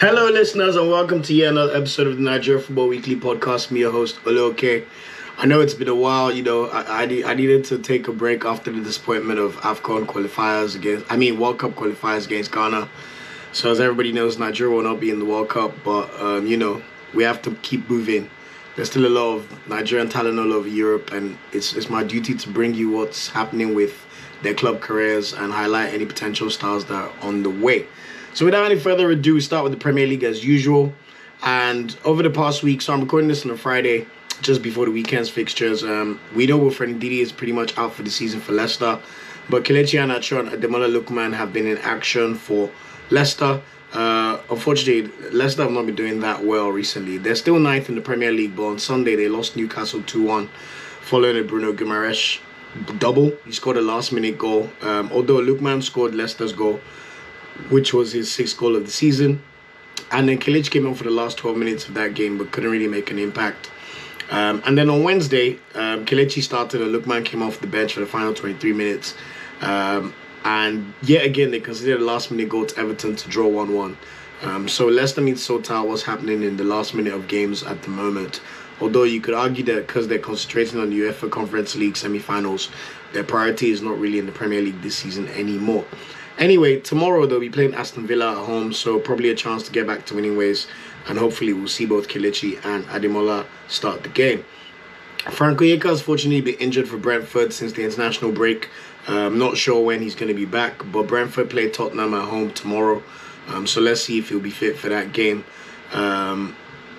Hello, listeners, and welcome to yet another episode of the Nigeria Football Weekly podcast. Me, your host, Olayinka. I know it's been a while. I needed to take a break after the disappointment of World Cup qualifiers against Ghana. So as everybody knows, Nigeria will not be in the World Cup, but we have to keep moving. There's still a lot of Nigerian talent all over Europe, and it's my duty to bring you what's happening with their club careers and highlight any potential stars that are on the way. So without any further ado, we start with the Premier League as usual. And over the past week, so I'm recording this on a Friday, just before the weekend's fixtures. We know Wilfred Ndidi is pretty much out for the season for Leicester, but Kelechi Iheanacho and Ademola Lookman have been in action for Leicester. Unfortunately, Leicester have not been doing that well recently. They're still ninth in the Premier League, but on Sunday they lost Newcastle 2-1 following a Bruno Guimaraes double. He scored a last-minute goal, although Lookman scored Leicester's goal, which was his sixth goal of the season. And then Kelechi came on for the last 12 minutes of that game, but couldn't really make an impact. And then on Wednesday, Kelechi started and Lookman came off the bench for the final 23 minutes. And yet again, they considered a last-minute goal to Everton to draw 1-1. So Leicester needs to sort out what's happening in the last minute of games at the moment. Although you could argue that because they're concentrating on the UEFA Conference League semi-finals, their priority is not really in the Premier League this season anymore. Anyway, tomorrow they'll be playing Aston Villa at home, so probably a chance to get back to winning ways, and hopefully we'll see both Kelechi and Ademola start the game. Frank Olayinka has fortunately been injured for Brentford since the international break. I'm not sure when he's going to be back, but Brentford play Tottenham at home tomorrow, so let's see if he'll be fit for that game,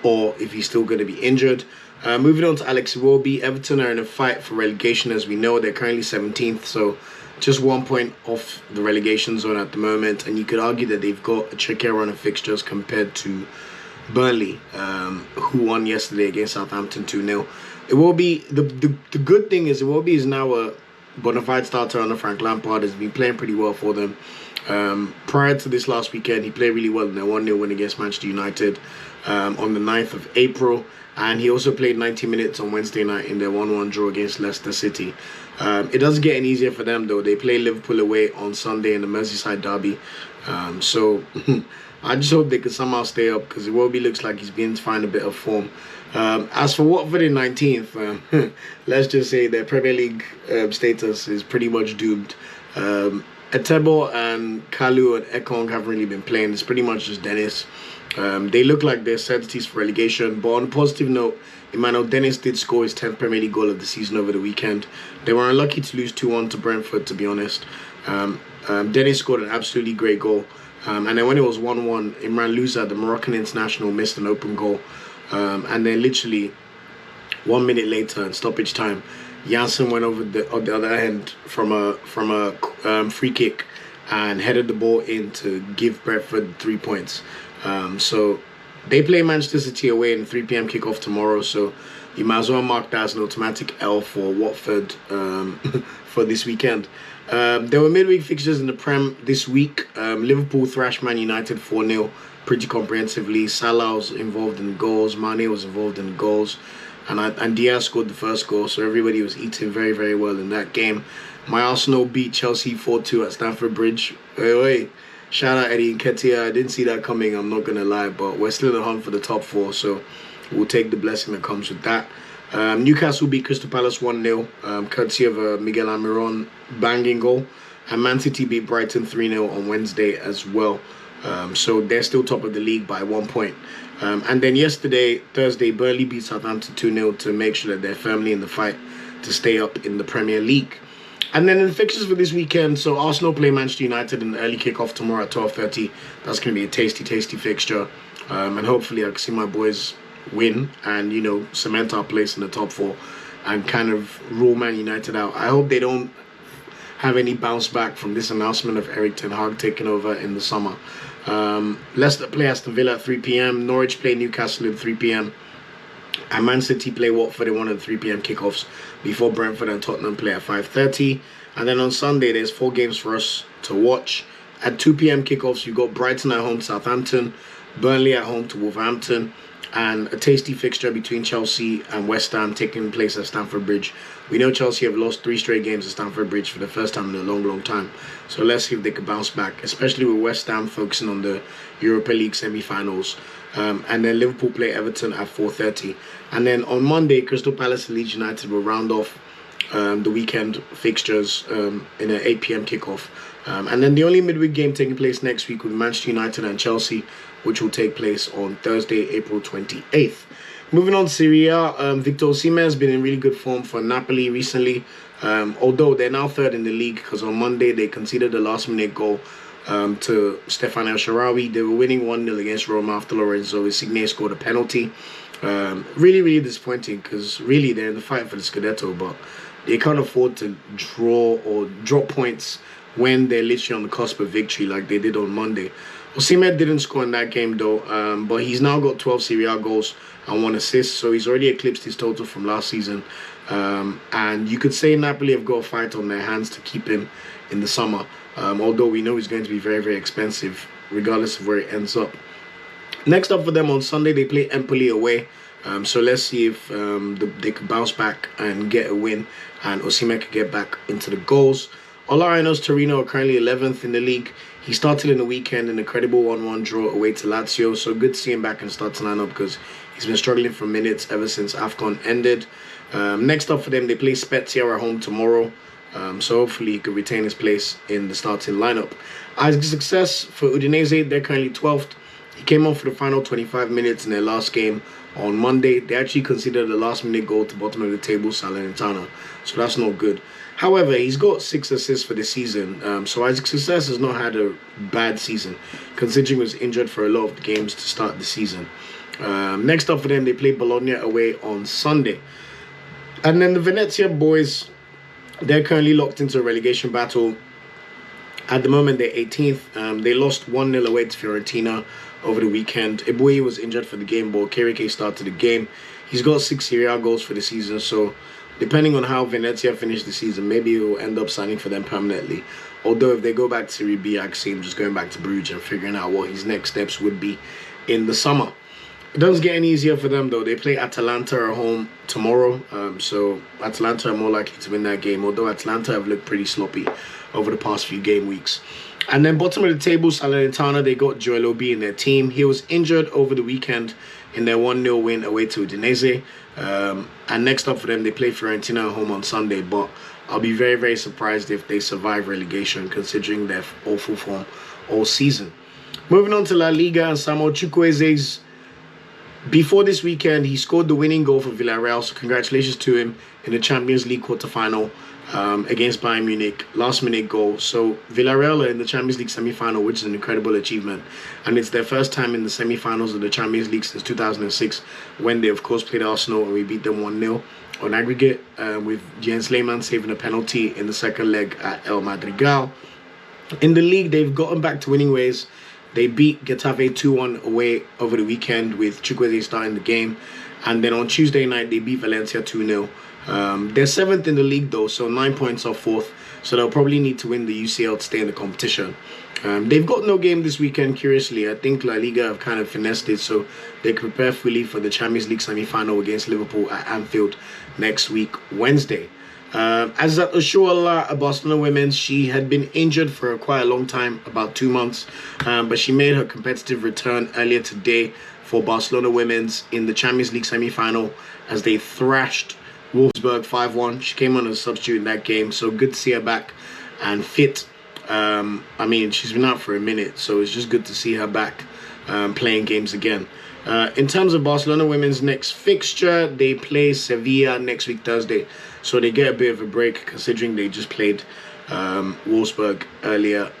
or if he's still going to be injured. Moving on to Alex Iwobi, Everton are in a fight for relegation. As we know, they're currently 17th, so just 1 point off the relegation zone at the moment, and you could argue that they've got a trickier run of fixtures compared to Burnley, who won yesterday against Southampton 2-0. Iwobi, the good thing is Iwobi is now a bona fide starter under Frank Lampard. Has been playing pretty well for them. Prior to this last weekend, he played really well in their 1-0 win against Manchester United on the 9th of April. And he also played 90 minutes on Wednesday night in their 1-1 draw against Leicester City. It doesn't get any easier for them, though. They play Liverpool away on Sunday in the Merseyside derby. So I just hope they can somehow stay up, because Iwobi looks like he's beginning to find a bit of form. As for Watford in 19th, let's just say their Premier League status is pretty much doomed. Etebo and Kalu and Ekong haven't really been playing. It's pretty much just Dennis. They look like they're certainties for relegation. But on a positive note, Emmanuel Dennis did score his 10th Premier League goal of the season over the weekend. They were unlucky to lose 2-1 to Brentford, to be honest. Dennis scored an absolutely great goal. And then when it was 1-1, Imran Louza, the Moroccan international, missed an open goal. And then literally 1 minute later, in stoppage time, Janssen went over the other end from a free kick and headed the ball in to give Brentford 3 points. So they play Manchester City away in the 3 p.m. kickoff tomorrow, so you might as well mark that as an automatic L for Watford for this weekend. There were midweek fixtures in the Prem this week. Liverpool thrashed Man United 4-0 pretty comprehensively. Salah was involved in goals, Mane was involved in goals, and Diaz scored the first goal, so everybody was eating very, very well in that game. My Arsenal beat Chelsea 4-2 at Stamford Bridge. Hey. Shout out Eddie Nketiah. I didn't see that coming, I'm not going to lie, but we're still in the hunt for the top 4, so we'll take the blessing that comes with that. Newcastle beat Crystal Palace 1-0, courtesy of a Miguel Almiron banging goal. And Man City beat Brighton 3-0 on Wednesday as well. So they're still top of the league by 1 point. And then yesterday, Thursday, Burnley beat Southampton 2-0 to make sure that they're firmly in the fight to stay up in the Premier League. And then in the fixtures for this weekend, so Arsenal play Manchester United in the early kickoff tomorrow at 12:30. That's going to be a tasty, tasty fixture. And hopefully I can see my boys win and, cement our place in the top 4 and kind of rule Man United out. I hope they don't have any bounce back from this announcement of Erik ten Hag taking over in the summer. Leicester play Aston Villa at 3 p.m. Norwich play Newcastle at 3 p.m. And Man City play Watford in one of the 3 p.m. kickoffs before Brentford and Tottenham play at 5:30. And then on Sunday, there's 4 games for us to watch. At 2 p.m. kickoffs, you've got Brighton at home to Southampton, Burnley at home to Wolverhampton, and a tasty fixture between Chelsea and West Ham taking place at Stamford Bridge. We know Chelsea have lost 3 straight games at Stamford Bridge for the first time in a long time. So let's see if they can bounce back, especially with West Ham focusing on the Europa League semi-finals. And then Liverpool play Everton at 4:30. And then on Monday, Crystal Palace and Leeds United will round off the weekend fixtures in an 8 p.m. kickoff. And then the only midweek game taking place next week will be Manchester United and Chelsea, which will take place on Thursday, April 28th. Moving on to Serie A, Victor Osimhen has been in really good form for Napoli recently, although they're now third in the league because on Monday they conceded a last-minute goal to Stefan El Shaarawy. They were winning 1-0 against Roma after Lorenzo Insigne scored a penalty. Really disappointing because really they're in the fight for the Scudetto, but they can't afford to draw or drop points when they're literally on the cusp of victory like they did on Monday. Osimhen didn't score in that game though, but he's now got 12 Serie A goals and 1 assist, so he's already eclipsed his total from last season. And you could say Napoli have got a fight on their hands to keep him in the summer, although we know he's going to be very expensive regardless of where it ends up. Next up for them on Sunday, they play Empoli away. So let's see if they can bounce back and get a win and Osimhen can get back into the goals. Olayinka's Torino are currently 11th in the league. He started in the weekend in a credible 1-1 draw away to Lazio, so good to see him back in starting lineup because he's been struggling for minutes ever since AFCON ended. Next up for them, they play Spezia at home tomorrow, so hopefully he could retain his place in the starting lineup. As success for Udinese, they're currently 12th. He came on for the final 25 minutes in their last game on Monday. They actually considered a last-minute goal to bottom of the table, Salernitana, so that's not good. However, he's got 6 assists for the season, so Isaac Success has not had a bad season, considering he was injured for a lot of the games to start the season. Next up for them, they play Bologna away on Sunday. And then the Venezia boys, they're currently locked into a relegation battle. At the moment, they're 18th. They lost 1-0 away to Fiorentina over the weekend. Eboué was injured for the game, but Kereke started the game. He's got 6 Serie A goals for the season, so depending on how Venezia finish the season, maybe he will end up signing for them permanently. Although if they go back to Serie B, I can see him just going back to Bruges and figuring out what his next steps would be in the summer. It doesn't get any easier for them though. They play Atalanta at home tomorrow, so Atalanta are more likely to win that game, although Atalanta have looked pretty sloppy over the past few game weeks. And then bottom of the table, Salernitana, they got Joel Obi in their team. He was injured over the weekend in their 1-0 win away to Udinese. And next up for them, they play Fiorentina at home on Sunday, but I'll be very surprised if they survive relegation considering their awful form all season. Moving on to La Liga, and Samuel Chukwueze's before this weekend, he scored the winning goal for Villarreal, so congratulations to him in the Champions League quarterfinal against Bayern Munich. Last-minute goal. So Villarreal are in the Champions League semi-final, which is an incredible achievement. And it's their first time in the semi-finals of the Champions League since 2006, when they, of course, played Arsenal and we beat them 1-0 on aggregate, with Jens Lehmann saving a penalty in the second leg at El Madrigal. In the league, they've gotten back to winning ways. They beat Getafe 2-1 away over the weekend with Chukwueze starting the game. And then on Tuesday night, they beat Valencia 2-0. They're 7th in the league though, so 9 points off 4th. So they'll probably need to win the UCL to stay in the competition. They've got no game this weekend, curiously. I think La Liga have kind of finessed it so they can prepare fully for the Champions League semi-final against Liverpool at Anfield next week, Wednesday. Azat Oshoala, a Barcelona women's, she had been injured for quite a long time, about 2 months, but she made her competitive return earlier today for Barcelona women's in the Champions League semi-final as they thrashed Wolfsburg 5-1. She came on as a substitute in that game, so good to see her back and fit. I mean, she's been out for a minute, so it's just good to see her back playing games again. In terms of Barcelona women's next fixture, they play Sevilla next week Thursday, so they get a bit of a break considering they just played Wolfsburg earlier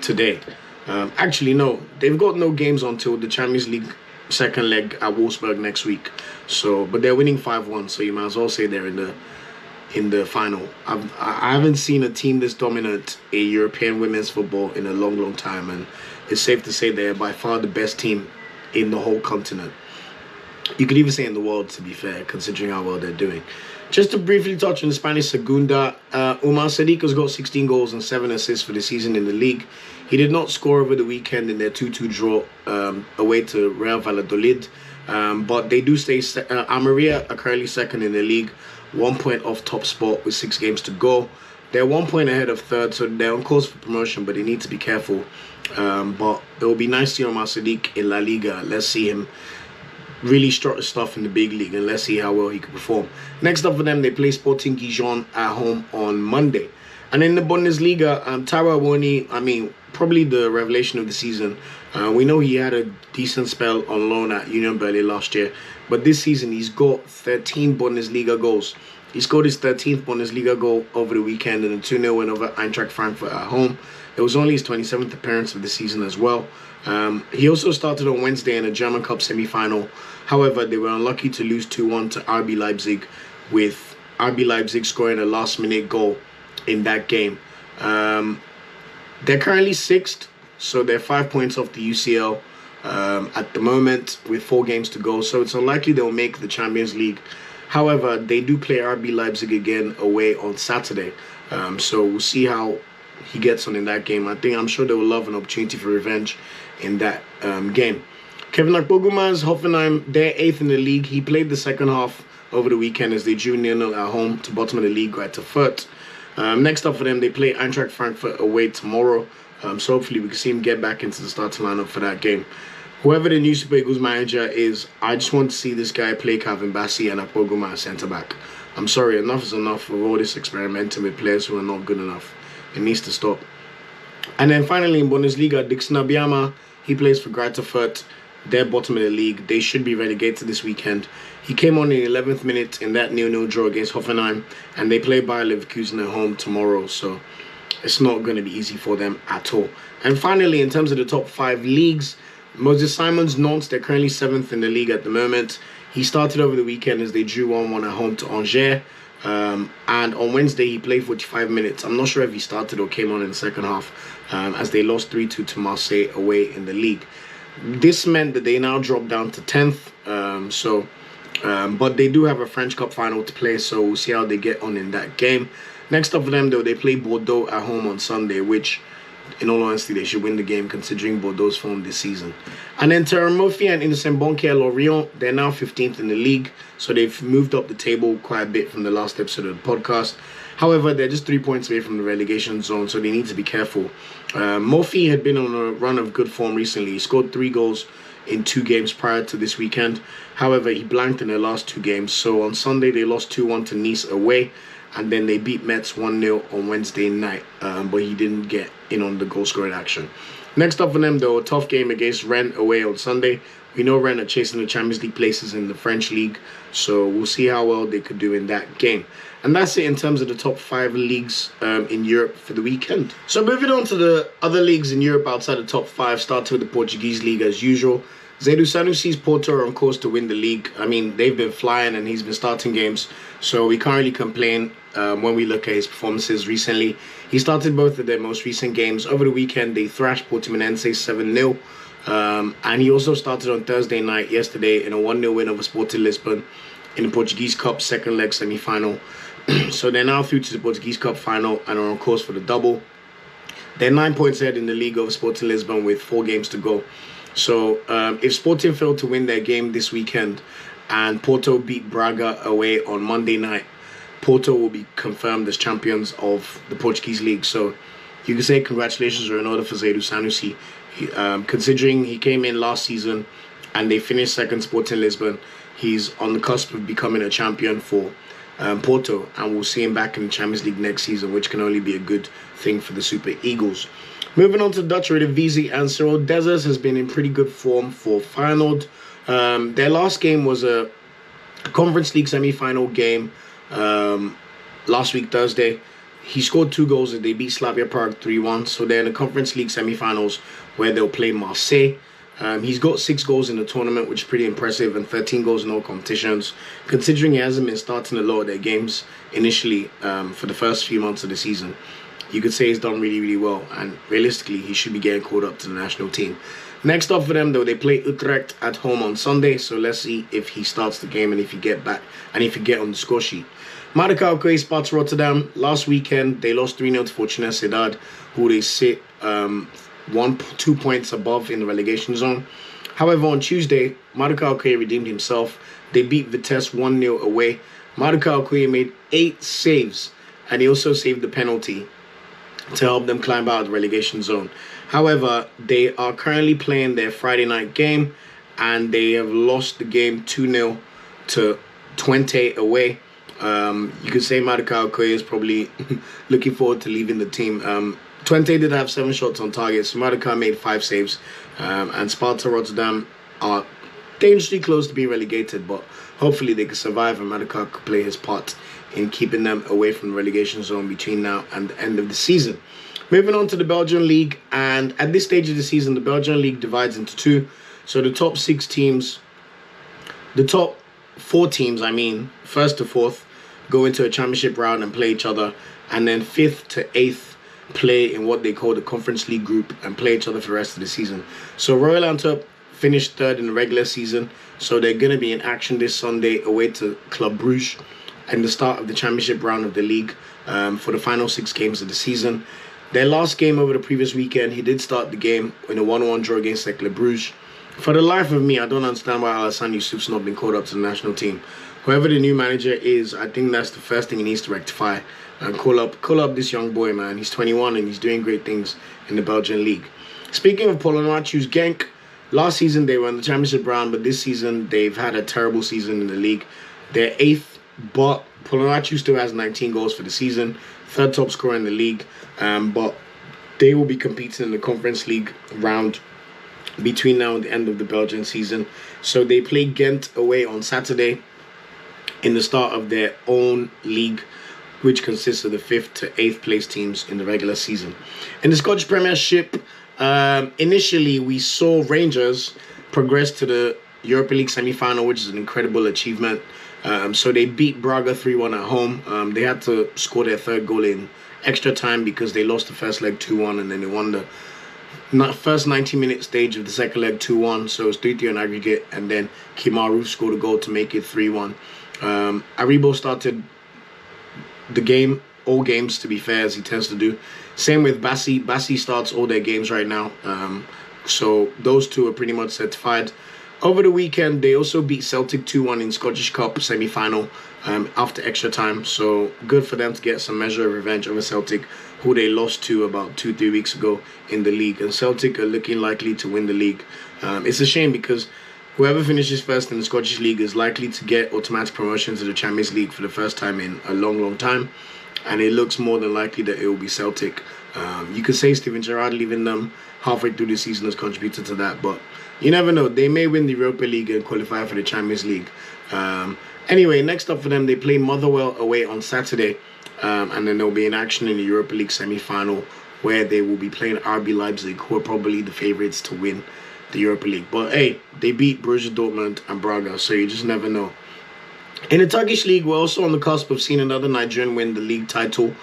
today. Actually, no, they've got no games until the Champions League second leg at Wolfsburg next week. So, but they're winning 5-1, so you might as well say they're in the final. I haven't seen a team this dominant a European women's football in a long time, and it's safe to say they're by far the best team in the whole continent. You could even say in the world, to be fair, considering how well they're doing. Just to briefly touch on the Spanish Segunda, Umar Sadiq has got 16 goals and 7 assists for the season in the league. He did not score over the weekend in their 2-2 draw away to Real Valladolid. But they do stay. Almeria are currently second in the league, 1 point off top spot with 6 games to go. They're 1 point ahead of third, so they're on course for promotion, but they need to be careful. But it will be nice to see Omar Sadiq in La Liga. Let's see him really strut his stuff in the big league, and let's see how well he can perform. Next up for them, they play Sporting Gijon at home on Monday. And in the Bundesliga, Taiwo Awoniyi, I mean, probably the revelation of the season. We know he had a decent spell on loan at Union Berlin last year, but this season he's got 13 Bundesliga goals. He scored his 13th Bundesliga goal over the weekend in a 2-0 win over Entraicht Frankfurt at home. It was only his 27th appearance of the season as well. He also started on Wednesday in a German Cup semi-final. However, they were unlucky to lose 2-1 to RB Leipzig, with RB Leipzig scoring a last-minute goal in that game. They're currently 6th, so they're 5 points off the UCL at the moment with 4 games to go. So it's unlikely they'll make the Champions League. However, they do play RB Leipzig again away on Saturday. So we'll see how he gets on in that game. I'm sure they will love an opportunity for revenge in that game. Kevin Akpoguma's Hoffenheim, they're 8th in the league. He played the second half over the weekend as they drew 0-0 at home to bottom of the league right to Fürth. Next up for them, they play Eintracht Frankfurt away tomorrow. So hopefully we can see him get back into the starting lineup for that game. Whoever the new Super Eagles manager is, I just want to see this guy play Calvin Bassey and Akpoguma as centre-back. I'm sorry, enough is enough of all this experimenting with players who are not good enough. It needs to stop. And then finally in Bundesliga, Dixon Abiyama, he plays for Greuther Fürth. They're bottom of the league. They should be relegated this weekend. He came on in the 11th minute in that 0-0 draw against Hoffenheim, and they play Bayer Leverkusen at home tomorrow, so it's not going to be easy for them at all. And finally, in terms of the top 5 leagues, Moses Simon's Nantes, they're currently 7th in the league at the moment. He started over the weekend as they drew 1-1 at home to Angers. And on Wednesday, he played 45 minutes. I'm not sure if he started or came on in the second half as they lost 3-2 to Marseille away in the league. This meant that they now dropped down to 10th. But they do have a French Cup final to play, so we'll see how they get on in that game. Next up for them, though, they play Bordeaux at home on Sunday, which, in all honesty, they should win the game considering Bordeaux's form this season. And then Terre-Mofia and Innocent Bonke at Lorient, they're now 15th in the league, so they've moved up the table quite a bit from the last episode of the podcast. However, they're just 3 points away from the relegation zone, so they need to be careful. Mofi had been on a run of good form recently. He scored 3 goals in 2 games prior to this weekend. However, he blanked in the last 2 games. So on Sunday, they lost 2-1 to Nice away, and then they beat Metz 1-0 on Wednesday night, but he didn't get in on the goal-scoring action. Next up for them, though, a tough game against Rennes away on Sunday. We know Rennes are chasing the Champions League places in the French league, so we'll see how well they could do in that game. And that's it in terms of the top 5 leagues in Europe for the weekend. So moving on to the other leagues in Europe outside the top 5, starting with the Portuguese league as usual. Zedu Sanusi's Porto are on course to win the league. I mean, they've been flying and he's been starting games, so we can't really complain when we look at his performances recently. He started both of their most recent games. Over the weekend, they thrashed Portimonense 7-0. And he also started on Thursday night yesterday in a 1-0 win over Sporting Lisbon in the Portuguese Cup second leg semi-final. So they're now through to the Portuguese Cup final and are on course for the double. They're 9 points ahead in the league over Sporting Lisbon with 4 games to go. So if Sporting fail to win their game this weekend and Porto beat Braga away on Monday night, Porto will be confirmed as champions of the Portuguese league. So you can say congratulations are in order for Zedu Sanusi. Considering he came in last season and they finished second Sporting Lisbon, he's on the cusp of becoming a champion for Porto, and we'll see him back in the Champions League next season, which can only be a good thing for the Super Eagles. Moving on to the Dutch Eredivisie, and Cyriel Dessers has been in pretty good form for Feyenoord. Their last game was a Conference League semi-final game last week, Thursday. He scored 2 goals and they beat Slavia Prague 3-1. So they're in the Conference League semi-finals where they'll play Marseille. He's got 6 goals in the tournament, which is pretty impressive, and 13 goals in all competitions. Considering he hasn't been starting a lot of their games initially for the first few months of the season, you could say he's done really, really well. And realistically, he should be getting called up to the national team. Next up for them, though, they play Utrecht at home on Sunday. So let's see if he starts the game and if he get back and if he get on the score sheet. Maracau Sparta Rotterdam. Last weekend, they lost 3-0 to Fortuna Sittard, who they sit 2 points above in the relegation zone. However, on Tuesday, Maduka Okoye redeemed himself. They beat Vitesse 1-0 away. Maduka Okoye made 8 saves, and he also saved the penalty to help them climb out of the relegation zone. However, they are currently playing their Friday night game, and they have lost the game 2-0 to Twente away. You could say Maduka Okoye is probably looking forward to leaving the team. Twente did have 7 shots on target, so Maduka made 5 saves. And Sparta Rotterdam are dangerously close to being relegated, but hopefully they can survive and Maduka could play his part in keeping them away from the relegation zone between now and the end of the season. Moving on to the Belgian League, and at this stage of the season, the Belgian League divides into 2. So the top 6 teams, the top 4 teams, first to 4th, go into a championship round and play each other, and then 5th to 8th play in what they call the Conference League group and play each other for the rest of the season. So Royal Antwerp finished 3rd in the regular season, so they're going to be in action this Sunday away to Club Brugge and the start of the championship round of the league for the final 6 games of the season. Their last game over the previous weekend, he did start the game in a 1-1 draw against Club Brugge. For the life of me, I don't understand why Alassane Youssouf's not been called up to the national team. Whoever the new manager is, I think that's the first thing he needs to rectify and call up this young boy, man. He's 21 and he's doing great things in the Belgian league. Speaking of Polonaciu's Genk, last season they were in the championship round, but this season they've had a terrible season in the league. They're 8th, but Polonaciu still has 19 goals for the season, 3rd top scorer in the league, but they will be competing in the Conference League round between now and the end of the Belgian season. So they play Ghent away on Saturday in the start of their own league, which consists of the 5th to 8th place teams in the regular season. In the Scottish Premiership, initially we saw Rangers progress to the Europa League semi-final, which is an incredible achievement. So they beat Braga 3-1 at home. They had to score their 3rd goal in extra time because they lost the first leg 2-1, and then they won the first 90-minute stage of the second leg 2-1. So it was 3-3 on aggregate, and then Kimaru scored a goal to make it 3-1. Aribo started the game, all games to be fair, as he tends to do. Same with Bassi. Bassi starts all their games right now. So those two are pretty much certified. Over the weekend, they also beat Celtic 2-1 in Scottish Cup semi-final after extra time. So good for them to get some measure of revenge over Celtic, who they lost to about 2-3 weeks ago in the league. And Celtic are looking likely to win the league. It's a shame because whoever finishes first in the Scottish League is likely to get automatic promotion to the Champions League for the first time in a long, long time. And it looks more than likely that it will be Celtic. You could say Steven Gerrard leaving them halfway through the season has contributed to that, but you never know. They may win the Europa League and qualify for the Champions League. Anyway, next up for them, they play Motherwell away on Saturday, and then they'll be in action in the Europa League semi-final, where they will be playing RB Leipzig, who are probably the favourites to win the Europa League. But hey, they beat Borussia Dortmund and Braga, so you just never know. In the Turkish league, we're also on the cusp of seeing another Nigerian win the league title.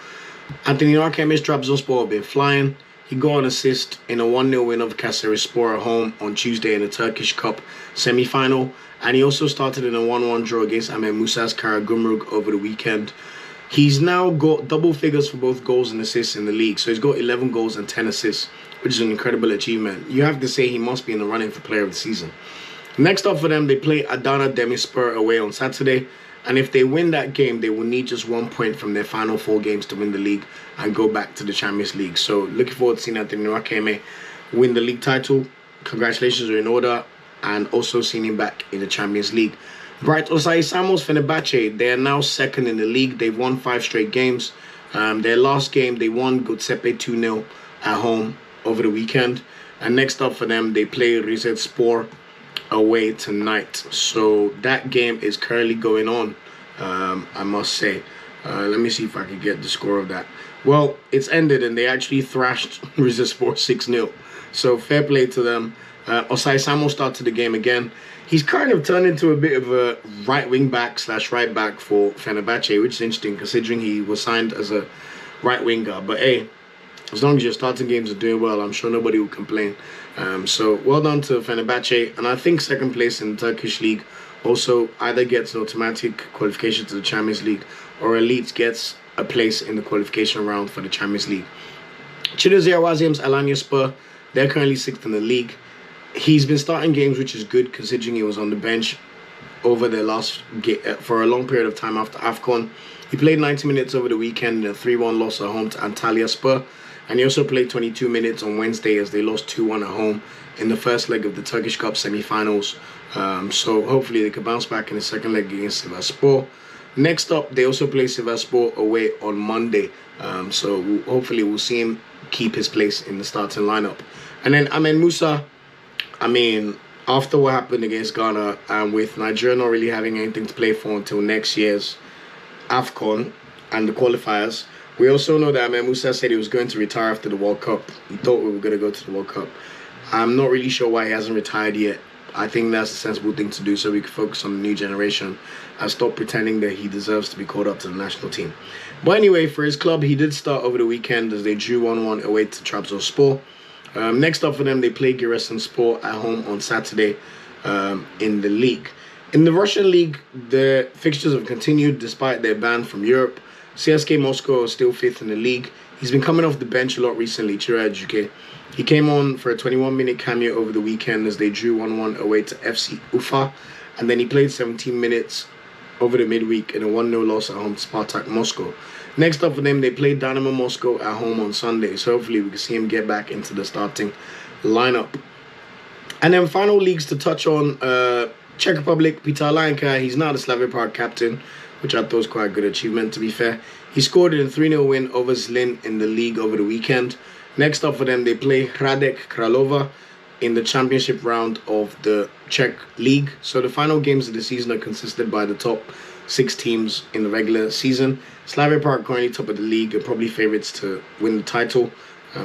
Anthony Arkeme's Trabzonspor have been flying. He got an assist in a 1-0 win of Kayserispor at home on Tuesday in the Turkish Cup semi-final. And he also started in a 1-1 draw against Ahmed Musa's Karagümrük over the weekend. He's now got double figures for both goals and assists in the league. So he's got 11 goals and 10 assists, which is an incredible achievement. You have to say he must be in the running for player of the season. Next up for them, they play Adana Demirspor away on Saturday. And if they win that game, they will need just 1 point from their final 4 games to win the league and go back to the Champions League. So looking forward to seeing Anthony Rakeme win the league title. Congratulations are in order. And also seeing him back in the Champions League. Bright Osai Samos Fenerbahce, they are now 2nd in the league. They've won 5 straight games. Their last game, they won Göztepe 2-0 at home over the weekend. And next up for them, they play Rizespor away tonight. So that game is currently going on, I must say. Let me see if I can get the score of that. Well, it's ended and they actually thrashed Rizespor 6-0. So fair play to them. Osai Samo started the game again. He's kind of turned into a bit of a right wing back / right back for Fenerbahce, which is interesting considering he was signed as a right winger. But hey, as long as your starting games are doing well, I'm sure nobody will complain. So well done to Fenerbahce. And I think 2nd place in the Turkish league also either gets an automatic qualification to the Champions League or at least gets a place in the qualification round for the Champions League. Chidozia Wazim's Alanyaspor, they're currently 6th in the league. He's been starting games, which is good considering he was on the bench over the for a long period of time after AFCON. He played 90 minutes over the weekend in a 3-1 loss at home to Antalyaspor. And he also played 22 minutes on Wednesday as they lost 2-1 at home in the first leg of the Turkish Cup semi-finals. So hopefully they could bounce back in the second leg against Sivasspor. Next up, they also play Sivasspor away on Monday. So hopefully we'll see him keep his place in the starting lineup. And then Amen Musa, I mean, after what happened against Ghana and with Nigeria not really having anything to play for until next year's AFCON and the qualifiers, we also know that Amen Musa said he was going to retire after the World Cup. He thought we were going to go to the World Cup. I'm not really sure why he hasn't retired yet. I think that's a sensible thing to do so we can focus on the new generation and stop pretending that he deserves to be called up to the national team. But anyway, for his club, he did start over the weekend as they drew 1-1 away to Trabzonspor. Next up for them, they play Giresunspor at home on Saturday in the league. In the Russian league, the fixtures have continued despite their ban from Europe. CSKA Moscow is still 5th in the league. He's been coming off the bench a lot recently, Chukwueze. He came on for a 21-minute cameo over the weekend as they drew 1-1 away to FC Ufa. And then he played 17 minutes over the midweek in a 1-0 loss at home to Spartak Moscow. Next up for them, they played Dynamo Moscow at home on Sunday. So hopefully we can see him get back into the starting lineup. And then final leagues to touch on, Czech Republic, Peter Olayinka. He's now the Slavia Prague captain, which I thought was quite a good achievement, to be fair. He scored in a 3-0 win over Zlin in the league over the weekend. Next up for them, they play Hradec Kralova in the championship round of the Czech league. So the final games of the season are consisted by the top 6 teams in the regular season. Slavia Prague currently top of the league and probably favourites to win the title.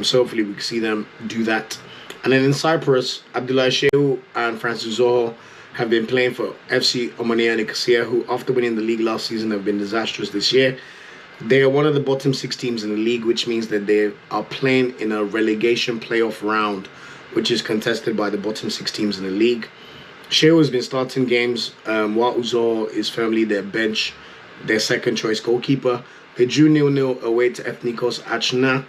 So hopefully we can see them do that. And then in Cyprus, Abdullahi Shehu and Francis Zoho have been playing for FC Omonia Nicosia, who after winning the league last season have been disastrous this year. They are one of the bottom 6 teams in the league, which means that they are playing in a relegation playoff round, which is contested by the bottom 6 teams in the league. Shehu has been starting games, while Uzo is firmly their bench, their second choice goalkeeper. They drew 0-0 away to Ethnikos Achna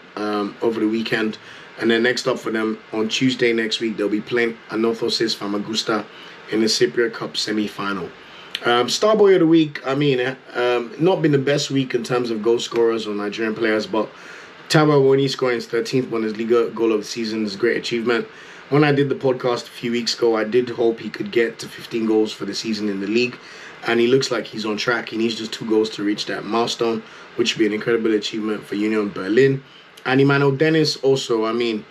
over the weekend. And then next up for them, on Tuesday next week, they'll be playing Anorthosis Famagusta in the Cypriot Cup semi-final. Star boy of the week, I mean, not been the best week in terms of goal scorers or Nigerian players, but Taiwo Awoniyi scoring his 13th Bundesliga goal of the season is a great achievement. When I did the podcast a few weeks ago, I did hope he could get to 15 goals for the season in the league, and he looks like he's on track. He needs just 2 goals to reach that milestone, which would be an incredible achievement for Union Berlin. And Emmanuel Dennis also, I mean,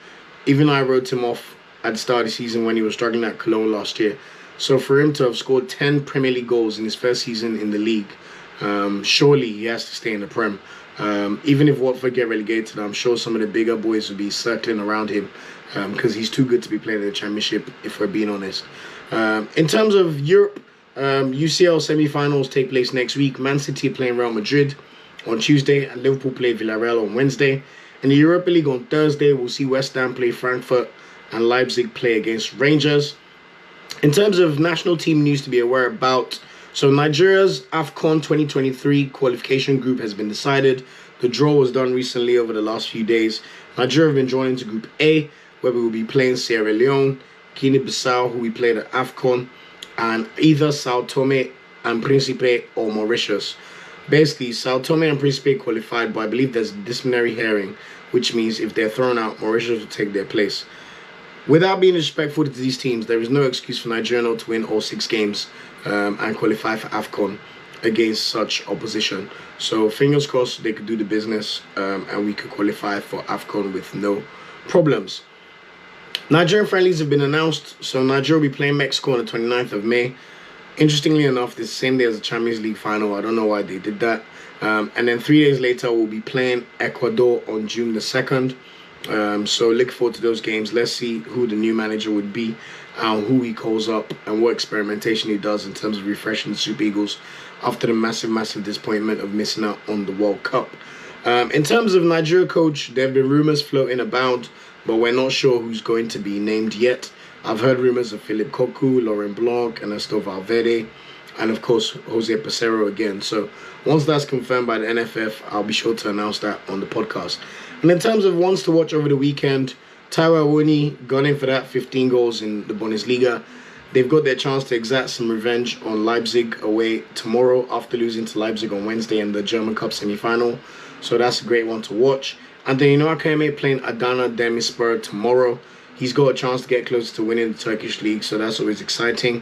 even though I wrote him off at the start of the season when he was struggling at Cologne last year, so for him to have scored 10 Premier League goals in his first season in the league, surely he has to stay in the Prem. Even if Watford get relegated, I'm sure some of the bigger boys will be circling around him because he's too good to be playing in the Championship, if we're being honest. In terms of Europe, UCL semi-finals take place next week. Man City playing Real Madrid on Tuesday and Liverpool play Villarreal on Wednesday. In the Europa League on Thursday, we'll see West Ham play Frankfurt and Leipzig play against Rangers. In terms of national team news to be aware about, so Nigeria's AFCON 2023 qualification group has been decided. The draw was done recently over the last few days. Nigeria have been drawn into Group A, where we will be playing Sierra Leone, Guinea-Bissau, who we played at AFCON, and either Sao Tome and Principe or Mauritius. Basically, Sao Tome and Principe qualified, but I believe there's a disciplinary hearing, which means if they're thrown out, Mauritius will take their place. Without being disrespectful to these teams, there is no excuse for Nigeria not to win all 6 games and qualify for AFCON against such opposition. So fingers crossed they could do the business and we could qualify for AFCON with no problems. Nigerian friendlies have been announced. So Nigeria will be playing Mexico on the 29th of May. Interestingly enough, this same day as the Champions League final. I don't know why they did that. And then 3 days later, we'll be playing Ecuador on June the 2nd. So look forward to those games. Let's see who the new manager would be, who he calls up, and what experimentation he does in terms of refreshing the Super Eagles after the massive disappointment of missing out on the World Cup. In terms of Nigeria coach, there have been rumours floating about, but we're not sure who's going to be named yet. I've heard rumours of Philip Koku, Laurent Blanc, Ernesto Valverde, and of course Jose Pesero again. So once that's confirmed by the NFF, I'll be sure to announce that on the podcast. And in terms of ones to watch over the weekend, Taiwo Awoniyi gone in for that, 15 goals in the Bundesliga. They've got their chance to exact some revenge on Leipzig away tomorrow after losing to Leipzig on Wednesday in the German Cup semi-final. So that's a great one to watch. And then, you know, Akame playing Adana Demirspor tomorrow. He's got a chance to get closer to winning the Turkish league, so that's always exciting.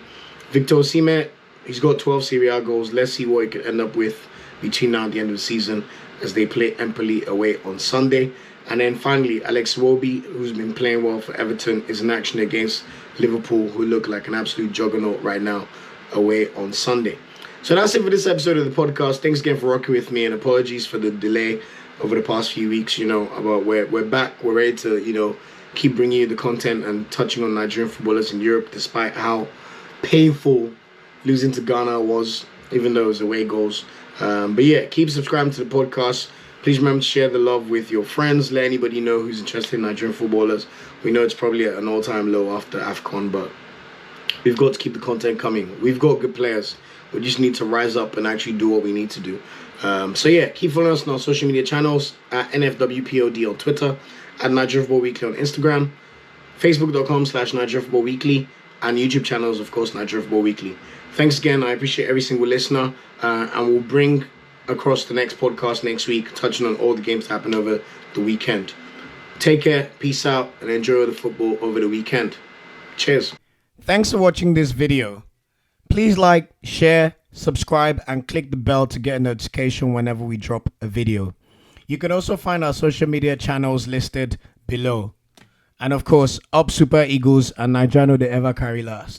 Victor Osimhen, he's got 12 Serie A goals. Let's see what he can end up with between now and the end of the season as they play Empoli away on Sunday. And then finally, Alex Iwobi, who's been playing well for Everton, is in action against Liverpool, who look like an absolute juggernaut right now, away on Sunday. So that's it for this episode of the podcast. Thanks again for rocking with me, and apologies for the delay over the past few weeks. You know, about we're back, we're ready to, you know, keep bringing you the content and touching on Nigerian footballers in Europe, despite how painful losing to Ghana was, even though it was away goals. But yeah, keep subscribing to the podcast. Please remember to share the love with your friends. Let anybody know who's interested in Nigerian footballers. We know it's probably at an all-time low after AFCON, but we've got to keep the content coming. We've got good players. We just need to rise up and actually do what we need to do. So yeah, keep following us on our social media channels at NFWPOD on Twitter, at Nigerian Football Weekly on Instagram, Facebook.com/Nigerian Football Weekly, and YouTube channels, of course, Nigerian Football Weekly. Thanks again. I appreciate every single listener, and we'll bring across the next podcast next week, touching on all the games that happen over the weekend. Take care, peace out, and enjoy the football over the weekend. Cheers. Thanks for watching this video. Please like, share, subscribe, and click the bell to get a notification whenever we drop a video. You can also find our social media channels listed below. And of course, up Super Eagles and Nigeriano the ever carry last.